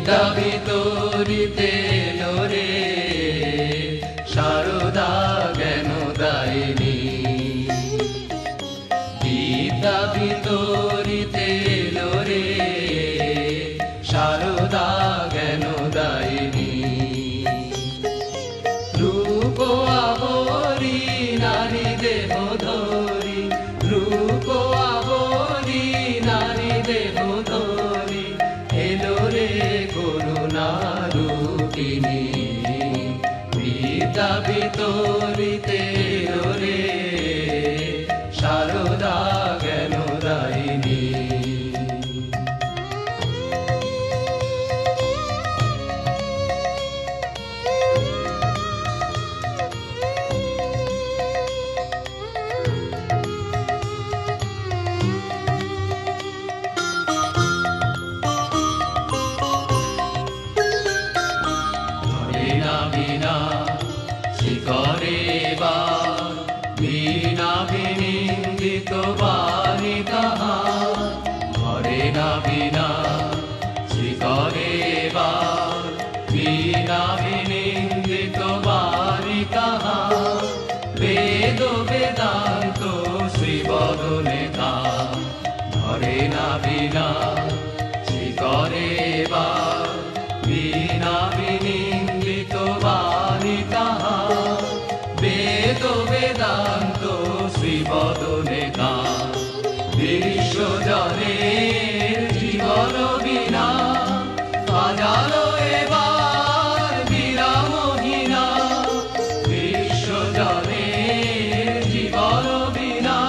বিদ্যা বিতরিতে এলো রে সারদা জ্ঞানদায়িনী। বিদ্যা বিতরিতে এলো রে সারদা জ্ঞানদায়িনী। রূপ আবরি নারী দেহ ধরি, রূপ আবরি নারী দেহ ধরি এলো রে করুণা রূপিণী। বিদ্যা বিতরিতে এলো রে সারদা জ্ঞানদায়িনী। বীণা শিখরে বার বীণা বিনিন্দিত বাণী তাহার। ধরে না বীণা শিখরে বার বীণা বিনিন্দিত বাণী তাহার। বেদ বেদান্ত শ্রীবদনে তার। ধরে না বীণা শিখরে বার বীণা বিনিন্দিত বাণী তাহার। বেদ বেদান্ত শ্রীবদনে তার। বিশ্বজনের জীবন বীণা বাজালো এবার বীণা মোহিনা। বিশ্বজনের জীবন বীণা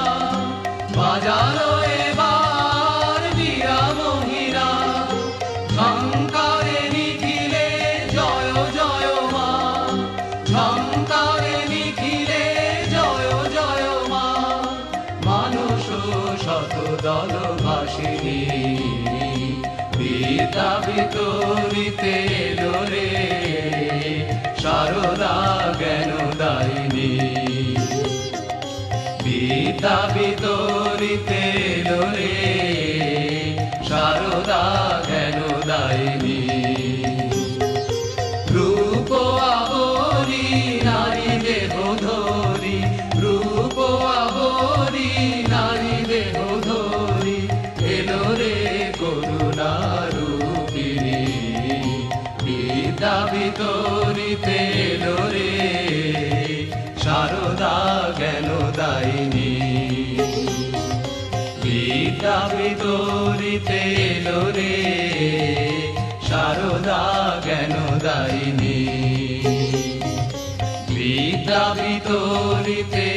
বাজালো এবার বীণা মোহিনা। ঝঙ্কারে নিখিলে জয় জয় মা, ঝঙ্কারে নিখিলে জয় জয় মা। মানুষ শত দল ভাসিনী। বিদ্যা বিতরিতে এলো রে সারদা জ্ঞানদায়িনী। বিদ্যা বিতরিতে এলো রে সারদা জ্ঞানদায়িনী। রূপ আবরি নারী দেহ ধরি, রূপ আবরি নারী দেহ ধরি এলো রে করুণা রূপিণী। বিদ্যা বিতরিতে এলো রে সারদা জ্ঞানদায়িনী। বিদ্যা বিতরিতে এলো রে সারদা জ্ঞানদায়িনী। বিদ্যা বিতরিতে